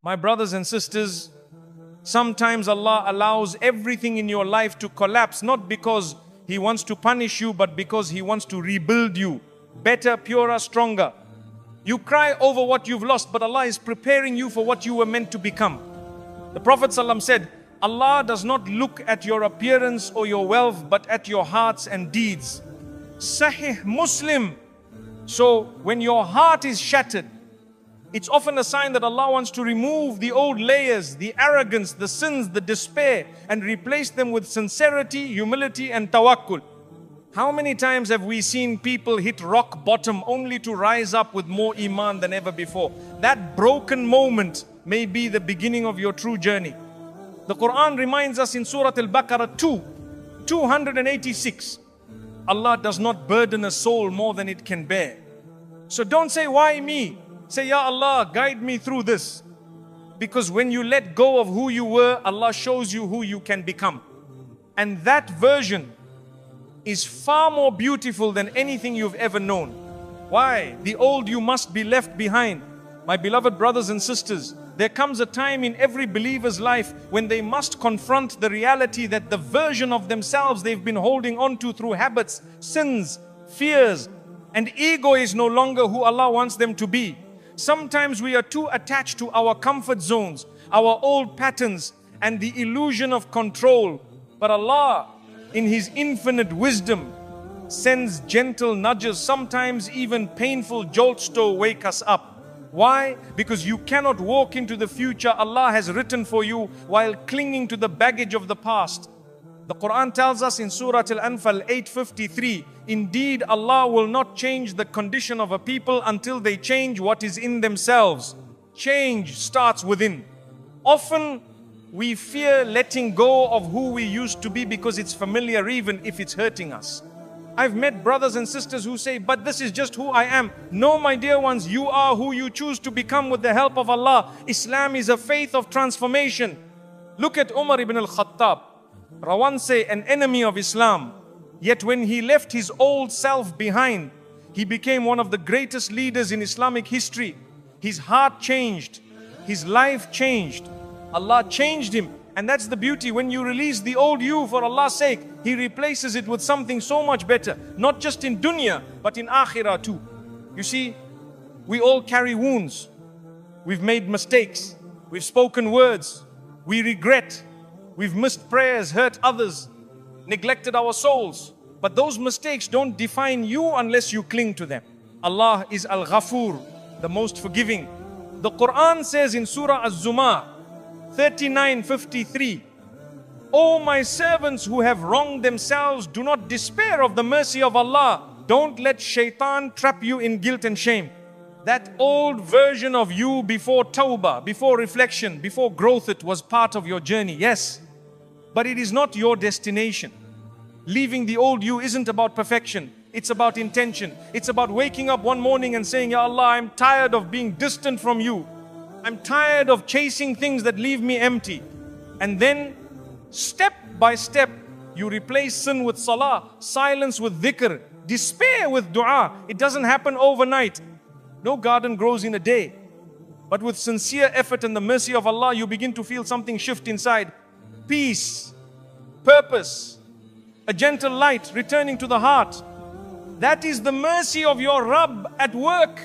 My brothers and sisters, sometimes Allah allows everything in your life to collapse, not because He wants to punish you, but because He wants to rebuild you. Better, purer, stronger. You cry over what you've lost, but Allah is preparing you for what you were meant to become. The Prophet ﷺ said, Allah does not look at your appearance or your wealth, but at your hearts and deeds. Sahih Muslim. So when your heart is shattered, it's often a sign that Allah wants to remove the old layers, the arrogance, the sins, the despair, and replace them with sincerity, humility, and tawakkul. How many times have we seen people hit rock bottom only to rise up with more iman than ever before? That broken moment may be the beginning of your true journey. The Quran reminds us in Surah Al-Baqarah 286. Allah does not burden a soul more than it can bear. So don't say, why me? Say, Ya Allah, guide me through this. Because when you let go of who you were, Allah shows you who you can become. And that version is far more beautiful than anything you've ever known. Why? The old you must be left behind. My beloved brothers and sisters, there comes a time in every believer's life when they must confront the reality that the version of themselves they've been holding on to through habits, sins, fears, and ego is no longer who Allah wants them to be. Sometimes we are too attached to our comfort zones, our old patterns, and the illusion of control. But Allah, in His infinite wisdom, sends gentle nudges, sometimes even painful jolts to wake us up. Why? Because you cannot walk into the future Allah has written for you while clinging to the baggage of the past. The Quran tells us in Surah Al-Anfal 8:53, indeed Allah will not change the condition of a people until they change what is in themselves. Change starts within. Often we fear letting go of who we used to be because it's familiar even if it's hurting us. I've met brothers and sisters who say, but this is just who I am. No, my dear ones, you are who you choose to become with the help of Allah. Islam is a faith of transformation. Look at Umar ibn al-Khattab, Rawanse, an enemy of Islam. Yet when he left his old self behind, he became one of the greatest leaders in Islamic history. His heart changed. His life changed. Allah changed him. And that's the beauty. When you release the old you for Allah's sake, He replaces it with something so much better. Not just in dunya, but in akhirah too. You see, we all carry wounds. We've made mistakes. We've spoken words. We regret. We've missed prayers, hurt others, neglected our souls. But those mistakes don't define you unless you cling to them. Allah is Al-Ghafur, the most forgiving. The Quran says in Surah Az-Zumar 39:53, O my servants who have wronged themselves, do not despair of the mercy of Allah. Don't let shaitan trap you in guilt and shame. That old version of you before Tawbah, before reflection, before growth, it was part of your journey, yes. But it is not your destination. Leaving the old you isn't about perfection. It's about intention. It's about waking up one morning and saying, Ya Allah, I'm tired of being distant from you. I'm tired of chasing things that leave me empty. And then, step by step, you replace sin with salah, silence with dhikr, despair with dua. It doesn't happen overnight. No garden grows in a day. But with sincere effort and the mercy of Allah, you begin to feel something shift inside. Peace, purpose, a gentle light returning to the heart. That is the mercy of your Rabb at work.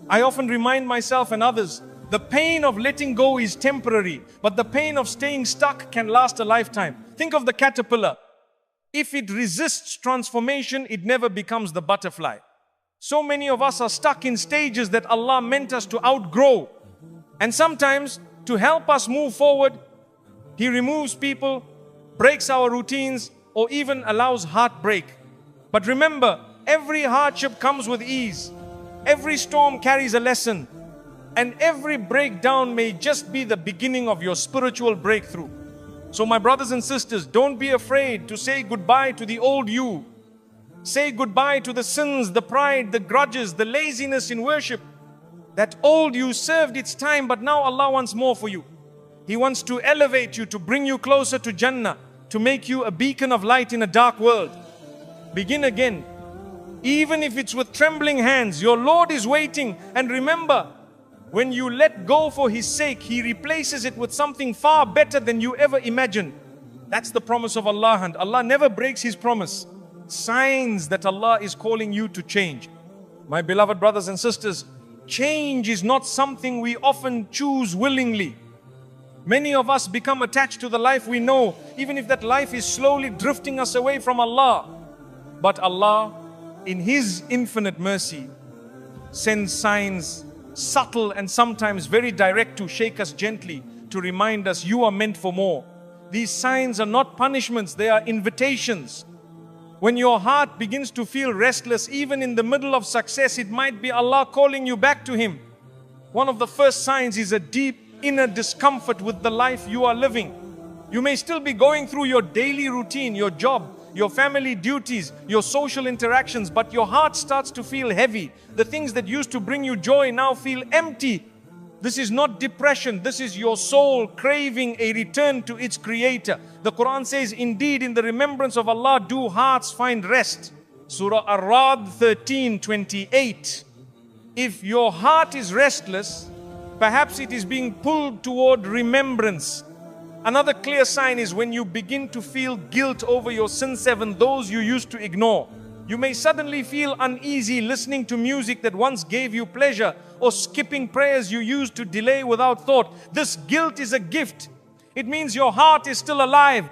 I often remind myself and others, the pain of letting go is temporary, but the pain of staying stuck can last a lifetime. Think of the caterpillar. If it resists transformation, it never becomes the butterfly. So many of us are stuck in stages that Allah meant us to outgrow. And sometimes, to help us move forward, He removes people, breaks our routines, or even allows heartbreak. But remember, every hardship comes with ease. Every storm carries a lesson. And every breakdown may just be the beginning of your spiritual breakthrough. So my brothers and sisters, don't be afraid to say goodbye to the old you. Say goodbye to the sins, the pride, the grudges, the laziness in worship. That old you served its time, but now Allah wants more for you. He wants to elevate you, to bring you closer to Jannah, to make you a beacon of light in a dark world. Begin again. Even if it's with trembling hands, your Lord is waiting. And remember, When you let go for His sake, He replaces it with something far better than you ever imagined. That's the promise of Allah, and Allah never breaks His promise. Signs that Allah is calling you to change. My beloved brothers and sisters, change is not something we often choose willingly. Many of us become attached to the life we know, even if that life is slowly drifting us away from Allah. But Allah, in His infinite mercy, sends signs, subtle and sometimes very direct, to shake us gently, to remind us you are meant for more. These signs are not punishments, they are invitations. When your heart begins to feel restless, even in the middle of success, it might be Allah calling you back to Him. One of the first signs is a deep inner discomfort with the life you are living. You may still be going through your daily routine, your job, your family duties, your social interactions, but your heart starts to feel heavy. The things that used to bring you joy now feel empty. This is not depression, this is your soul craving a return to its Creator. The Quran says, indeed, in the remembrance of Allah do hearts find rest. Surah Ar-Ra'd 13:28. If your heart is restless, perhaps it is being pulled toward remembrance. Another clear sign is when you begin to feel guilt over your sin seven, those you used to ignore. You may suddenly feel uneasy listening to music that once gave you pleasure, or skipping prayers you used to delay without thought. This guilt is a gift. It means your heart is still alive.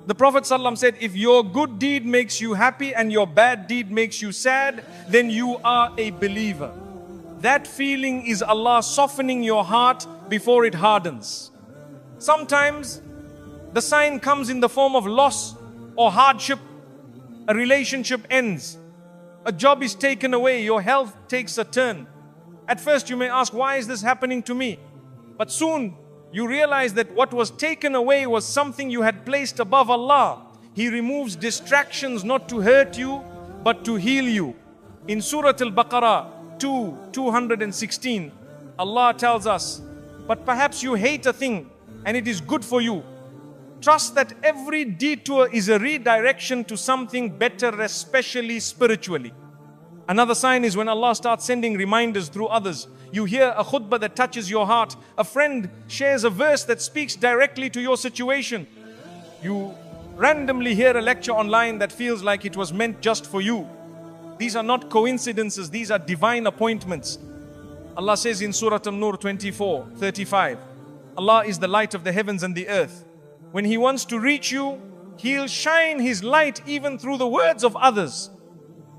The Prophet ﷺ said, if your good deed makes you happy and your bad deed makes you sad, then you are a believer. That feeling is Allah softening your heart before it hardens. Sometimes the sign comes in the form of loss or hardship. A relationship ends. A job is taken away. Your health takes a turn. At first you may ask, why is this happening to me? But soon you realize that what was taken away was something you had placed above Allah. He removes distractions not to hurt you, but to heal you. In Surah Al-Baqarah 2:216, Allah tells us, but perhaps you hate a thing and it is good for you. Trust that every detour is a redirection to something better, especially spiritually. Another sign is when Allah starts sending reminders through others. You hear a khutbah that touches your heart. A friend shares a verse that speaks directly to your situation. You randomly hear a lecture online that feels like it was meant just for you. These are not coincidences, these are divine appointments. Allah says in Surah An-Nur 24:35, Allah is the light of the heavens and the earth. When He wants to reach you, He'll shine His light even through the words of others.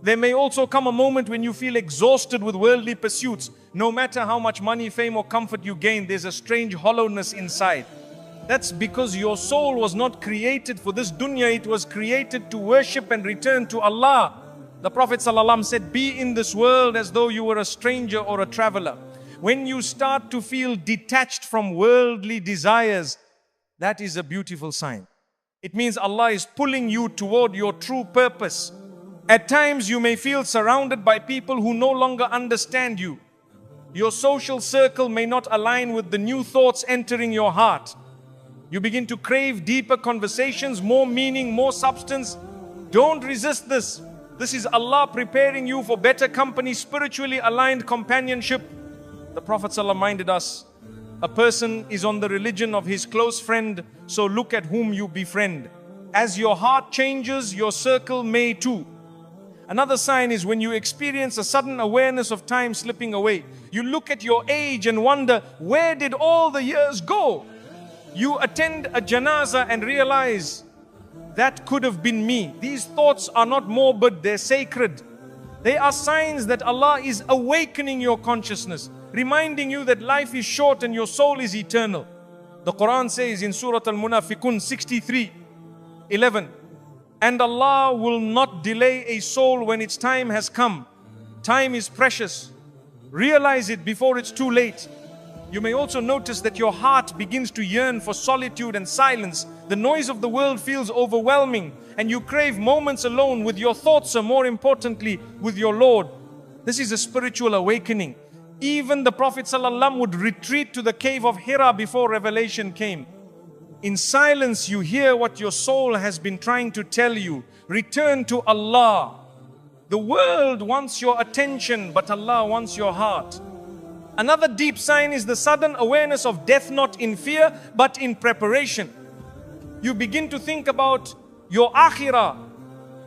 There may also come a moment when you feel exhausted with worldly pursuits. No matter how much money, fame or comfort you gain, there's a strange hollowness inside. That's because your soul was not created for this dunya, it was created to worship and return to Allah. The Prophet ﷺ said, be in this world as though you were a stranger or a traveler. When you start to feel detached from worldly desires, that is a beautiful sign. It means Allah is pulling you toward your true purpose. At times you may feel surrounded by people who no longer understand you. Your social circle may not align with the new thoughts entering your heart. You begin to crave deeper conversations, more meaning, more substance. Don't resist this. This is Allah preparing you for better company, spiritually aligned companionship. The Prophet ﷺ reminded us, a person is on the religion of his close friend, so look at whom you befriend. As your heart changes, your circle may too. Another sign is when you experience a sudden awareness of time slipping away. You look at your age and wonder, where did all the years go? You attend a janazah and realize, that could have been me. These thoughts are not morbid, they're sacred. They are signs that Allah is awakening your consciousness, reminding you that life is short and your soul is eternal. The Quran says in Surah Al-Munafiqun 63:11, and Allah will not delay a soul when its time has come. Time is precious. Realize it before it's too late. You may also notice that your heart begins to yearn for solitude and silence. The noise of the world feels overwhelming and you crave moments alone with your thoughts, or more importantly, with your Lord. This is a spiritual awakening. Even the Prophet ﷺ would retreat to the cave of Hira before revelation came. In silence, you hear what your soul has been trying to tell you. Return to Allah. The world wants your attention, but Allah wants your heart. Another deep sign is the sudden awareness of death, not in fear, but in preparation. You begin to think about your akhirah.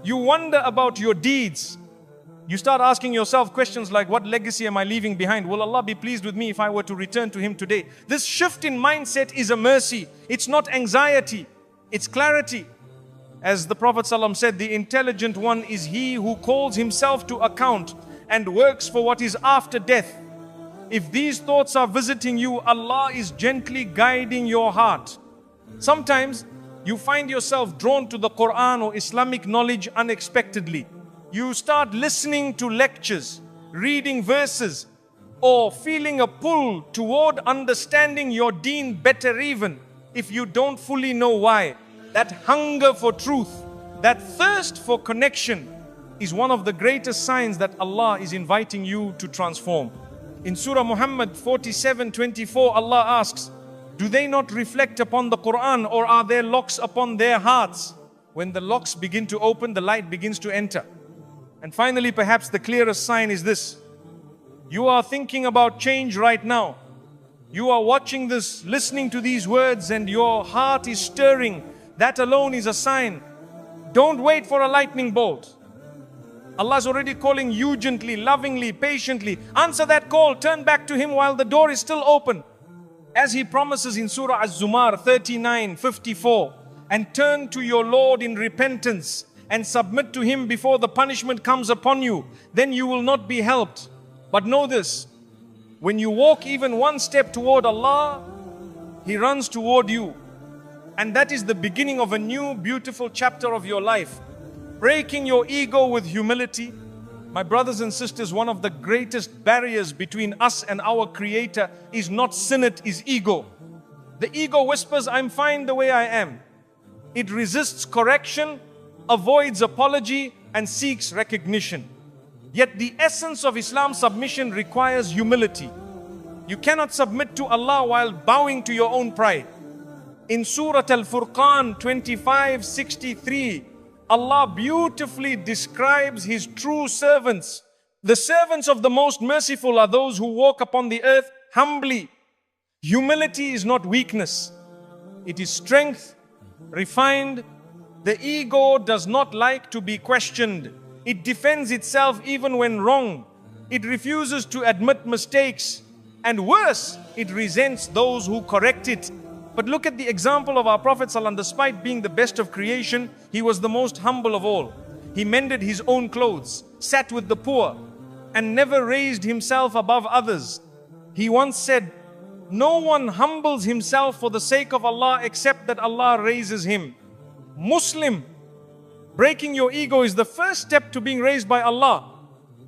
You wonder about your deeds. You start asking yourself questions like, what legacy am I leaving behind? Will Allah be pleased with me if I were to return to Him today? This shift in mindset is a mercy. It's not anxiety. It's clarity. As the Prophet ﷺ said, the intelligent one is he who calls himself to account and works for what is after death. If these thoughts are visiting you, Allah is gently guiding your heart. Sometimes you find yourself drawn to the Quran or Islamic knowledge unexpectedly. You start listening to lectures, reading verses, or feeling a pull toward understanding your deen better even if you don't fully know why. That hunger for truth, that thirst for connection is one of the greatest signs that Allah is inviting you to transform. In Surah Muhammad 47:24, Allah asks, do they not reflect upon the Quran, or are there locks upon their hearts? When the locks begin to open, the light begins to enter. And finally, perhaps the clearest sign is this. You are thinking about change right now. You are watching this, listening to these words, and your heart is stirring. That alone is a sign. Don't wait for a lightning bolt. Allah is already calling you gently, lovingly, patiently. Answer that call. Turn back to Him while the door is still open. As He promises in Surah Az-Zumar 39:54, and turn to your Lord in repentance and submit to Him before the punishment comes upon you, then you will not be helped. But know this, when you walk even one step toward Allah, He runs toward you. And that is the beginning of a new beautiful chapter of your life. Breaking your ego with humility. My brothers and sisters, one of the greatest barriers between us and our Creator is not sin, it is ego. The ego whispers, I'm fine the way I am. It resists correction, avoids apology, and seeks recognition. Yet the essence of Islam's submission requires humility. You cannot submit to Allah while bowing to your own pride. In Surah Al-Furqan 25:63, Allah beautifully describes His true servants. The servants of the Most Merciful are those who walk upon the earth humbly. Humility is not weakness. It is strength, refined. The ego does not like to be questioned. It defends itself even when wrong. It refuses to admit mistakes. And worse, it resents those who correct it. But look at the example of our Prophet ﷺ. Despite being the best of creation, he was the most humble of all. He mended his own clothes, sat with the poor, and never raised himself above others. He once said, no one humbles himself for the sake of Allah except that Allah raises him. Muslim, breaking your ego is the first step to being raised by Allah.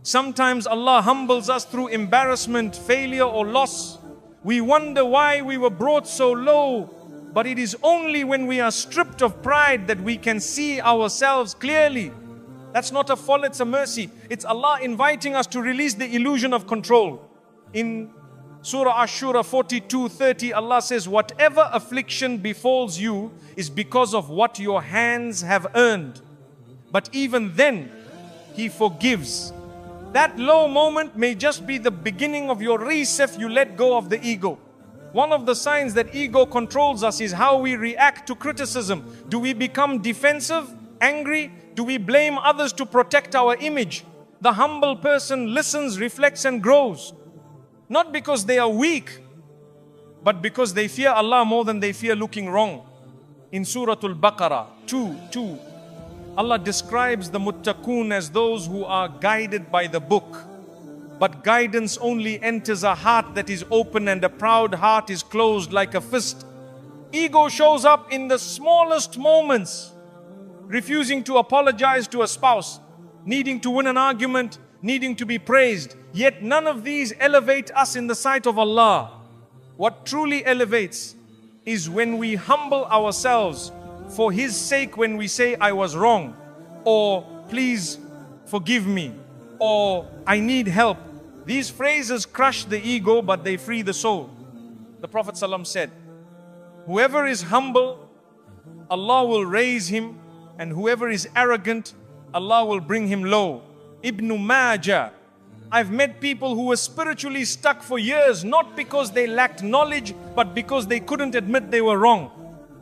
Sometimes Allah humbles us through embarrassment, failure, or loss. We wonder why we were brought so low, but it is only when we are stripped of pride that we can see ourselves clearly. That's not a fall, it's a mercy. It's Allah inviting us to release the illusion of control. In Surah Ash-Shura 42:30, Allah says, whatever affliction befalls you is because of what your hands have earned. But even then, He forgives. That low moment may just be the beginning of your reset. You let go of the ego. One of the signs that ego controls us is how we react to criticism. Do we become defensive, angry? Do we blame others to protect our image? The humble person listens, reflects, and grows. Not because they are weak, but because they fear Allah more than they fear looking wrong. In Surah Al-Baqarah 2:2, Allah describes the muttaqoon as those who are guided by the book. But guidance only enters a heart that is open, and a proud heart is closed like a fist. Ego shows up in the smallest moments. Refusing to apologize to a spouse, needing to win an argument, needing to be praised. Yet none of these elevate us in the sight of Allah. What truly elevates is when we humble ourselves for His sake, when we say, I was wrong, or please forgive me, or I need help. These phrases crush the ego, but they free the soul. The Prophet ﷺ said, whoever is humble, Allah will raise him, and whoever is arrogant, Allah will bring him low. Ibn Majah I've met people who were spiritually stuck for years, not because they lacked knowledge, but because they couldn't admit they were wrong.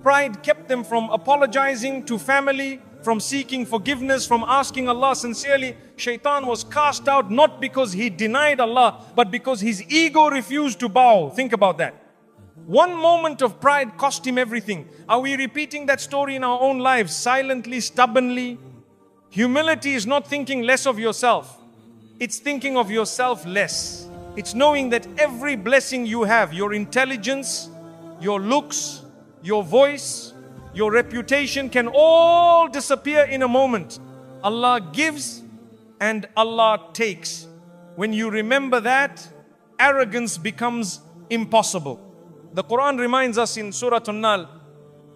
Pride kept them from apologizing to family, from seeking forgiveness, from asking Allah sincerely. Shaitan was cast out not because he denied Allah, but because his ego refused to bow. Think about that. One moment of pride cost him everything. Are we repeating that story in our own lives, silently, stubbornly? Humility is not thinking less of yourself. It's thinking of yourself less. It's knowing that every blessing you have, your intelligence, your looks, your voice, your reputation can all disappear in a moment. Allah gives and Allah takes. When you remember that, arrogance becomes impossible. The Quran reminds us in Surah An-Nahl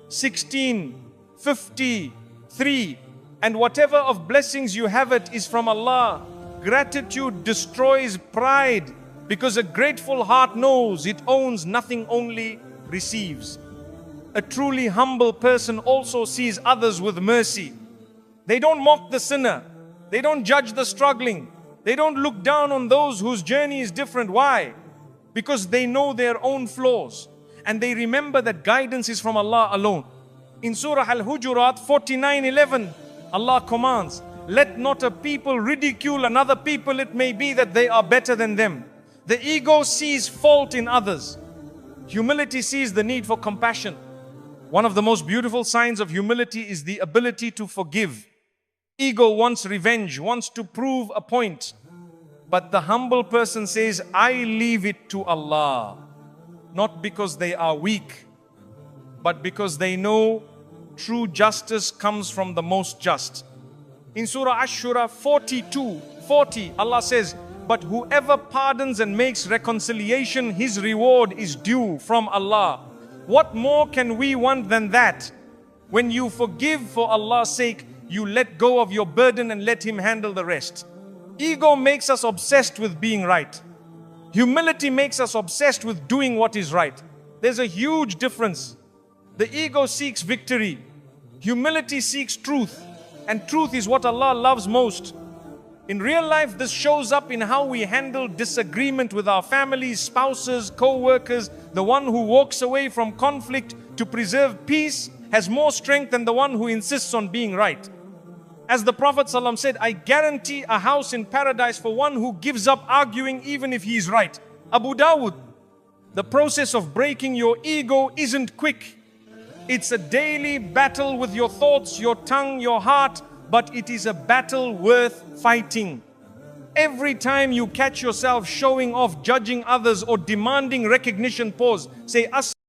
16:53, and whatever of blessings you have it is from Allah. Gratitude destroys pride, because a grateful heart knows it owns nothing, only receives. A truly humble person also sees others with mercy. They don't mock the sinner. They don't judge the struggling. They don't look down on those whose journey is different. Why? Because they know their own flaws. And they remember that guidance is from Allah alone. In Surah Al-Hujurat 49:11, Allah commands, let not a people ridicule another people. It may be that they are better than them. The ego sees fault in others. Humility sees the need for compassion. One of the most beautiful signs of humility is the ability to forgive. Ego wants revenge, wants to prove a point. But the humble person says, I leave it to Allah. Not because they are weak, but because they know true justice comes from the most just. In Surah Ash-Shura 42:40, Allah says, but whoever pardons and makes reconciliation, his reward is due from Allah. What more can we want than that? When you forgive for Allah's sake, you let go of your burden and let Him handle the rest. Ego makes us obsessed with being right. Humility makes us obsessed with doing what is right. There's a huge difference. The ego seeks victory. Humility seeks truth. And truth is what Allah loves most. In real life, this shows up in how we handle disagreement with our families, spouses, co-workers. The one who walks away from conflict to preserve peace has more strength than the one who insists on being right. As the Prophet ﷺ said, I guarantee a house in paradise for one who gives up arguing even if he is right. Abu Dawud. The process of breaking your ego isn't quick. It's a daily battle with your thoughts, your tongue, your heart, but it is a battle worth fighting. Every time you catch yourself showing off, judging others, or demanding recognition, pause. Say,